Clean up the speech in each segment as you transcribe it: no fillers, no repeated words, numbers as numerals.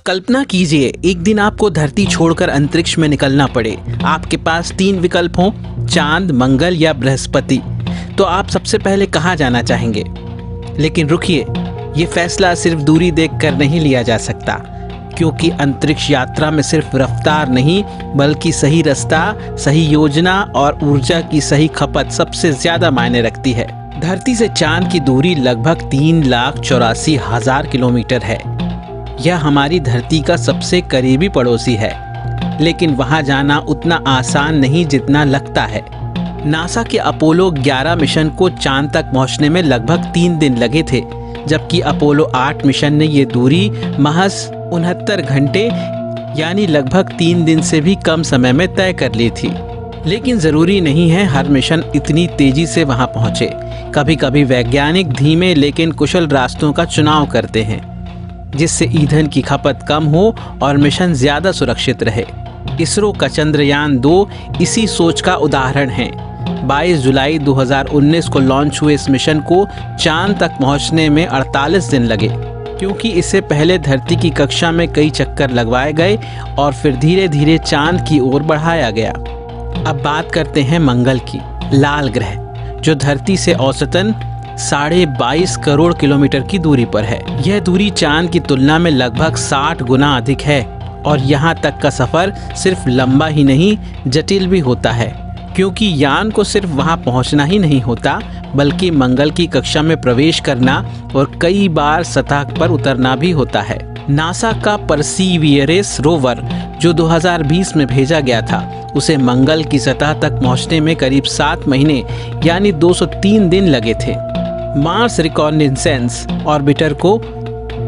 कल्पना कीजिए एक दिन आपको धरती छोड़कर अंतरिक्ष में निकलना पड़े। आपके पास 3 विकल्प हों, चांद, मंगल या बृहस्पति। तो आप सबसे पहले कहाँ जाना चाहेंगे? लेकिन रुकिए, ये फैसला सिर्फ दूरी देखकर नहीं लिया जा सकता, क्योंकि अंतरिक्ष यात्रा में सिर्फ रफ्तार नहीं बल्कि सही रास्ता, सही योजना और ऊर्जा की सही खपत सबसे ज्यादा मायने रखती है। धरती से चांद की दूरी लगभग 3,84,000 किलोमीटर है। यह हमारी धरती का सबसे करीबी पड़ोसी है, लेकिन वहां जाना उतना आसान नहीं जितना लगता है। नासा के अपोलो 11 मिशन को चांद तक पहुंचने में लगभग 3 दिन लगे थे, जबकि अपोलो 8 मिशन ने ये दूरी महज 69 घंटे यानी लगभग 3 दिन से भी कम समय में तय कर ली थी। लेकिन ज़रूरी नहीं है हर मिशन इतनी तेजी से वहां पहुंचे। कभी कभी वैज्ञानिक धीमे लेकिन कुशल रास्तों का चुनाव करते हैं, जिससे ईंधन की खपत कम हो और मिशन ज़्यादा सुरक्षित रहे। इसरो का चंद्रयान 2 इसी सोच का उदाहरण है। 22 जुलाई 2019 को लॉन्च हुए इस मिशन को चांद तक पहुंचने में 48 दिन लगे, क्योंकि इससे पहले धरती की कक्षा में कई चक्कर लगवाए गए और फिर धीरे धीरे चांद की ओर बढ़ाया गया। अब बात करते हैं मंगल की, लाल ग्रह, जो धरती से औसतन 22.5 करोड़ किलोमीटर की दूरी पर है। यह दूरी चांद की तुलना में लगभग 60 गुना अधिक है और यहाँ तक का सफर सिर्फ लंबा ही नहीं जटिल भी होता है, क्योंकि यान को सिर्फ वहां पहुंचना ही नहीं होता बल्कि मंगल की कक्षा में प्रवेश करना और कई बार सतह पर उतरना भी होता है। नासा का परसीवियरेंस रोवर जो 2020 में भेजा गया था, उसे मंगल की सतह तक पहुंचने में करीब 7 महीने यानी 203 दिन लगे थे। मार्स रिकॉग्निसेंस ऑर्बिटर को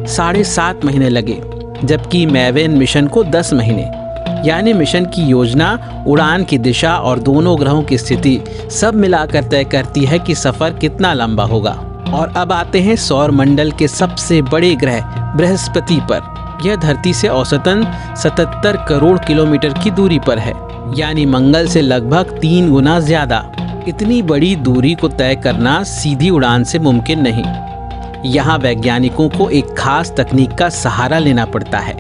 7.5 महीने लगे, जबकि मैवेन मिशन को 10 महीने। यानी मिशन की योजना, उड़ान की दिशा और दोनों ग्रहों की स्थिति सब मिलाकर तय करती है कि सफर कितना लंबा होगा। और अब आते हैं सौर मंडल के सबसे बड़े ग्रह बृहस्पति पर। यह धरती से औसतन 77 करोड़ किलोमीटर की दूरी पर है, यानी मंगल से लगभग 3 गुना ज्यादा। इतनी बड़ी दूरी को तय करना सीधी उड़ान से मुमकिन नहीं। यहाँ वैज्ञानिकों को एक खास तकनीक का सहारा लेना पड़ता है,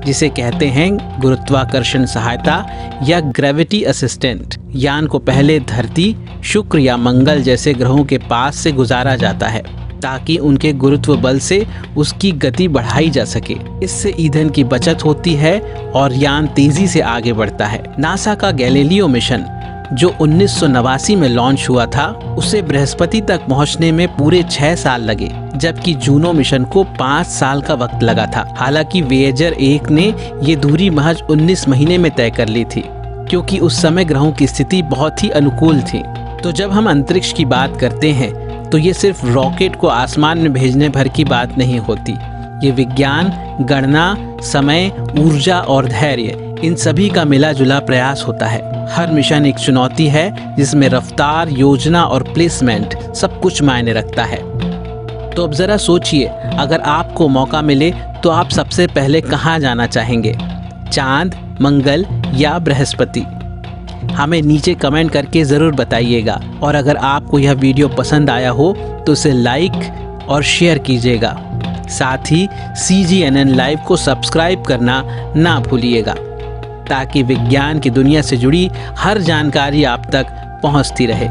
जिसे कहते हैं गुरुत्वाकर्षण सहायता या ग्रेविटी असिस्टेंट। यान को पहले धरती, शुक्र या मंगल जैसे ग्रहों के पास से गुजारा जाता है, ताकि उनके गुरुत्व बल से उसकी गति बढ़ाई जा सके। इससे ईंधन की बचत होती है और यान तेजी से आगे बढ़ता है। नासा का गैलीलियो मिशन जो 1989 में लॉन्च हुआ था, उसे बृहस्पति तक पहुंचने में पूरे 6 साल लगे, जबकि जूनो मिशन को 5 साल का वक्त लगा था। हालांकि वेजेर 1 ने ये दूरी महज 19 महीने में तय कर ली थी, क्योंकि उस समय ग्रहों की स्थिति बहुत ही अनुकूल थी। तो जब हम अंतरिक्ष की बात करते हैं तो ये सिर्फ रॉकेट को आसमान में भेजने भर की बात नहीं होती। ये विज्ञान, गणना, समय, ऊर्जा और धैर्य, इन सभी का मिला जुला प्रयास होता है। हर मिशन एक चुनौती है, जिसमें रफ्तार, योजना और प्लेसमेंट सब कुछ मायने रखता है। तो अब जरा सोचिए, अगर आपको मौका मिले तो आप सबसे पहले कहाँ जाना चाहेंगे? चांद, मंगल या बृहस्पति? हमें नीचे कमेंट करके ज़रूर बताइएगा। और अगर आपको यह वीडियो पसंद आया हो तो इसे लाइक और शेयर कीजिएगा। साथ ही CGNN लाइव को सब्सक्राइब करना ना भूलिएगा, ताकि विज्ञान की दुनिया से जुड़ी हर जानकारी आप तक पहुंचती रहे।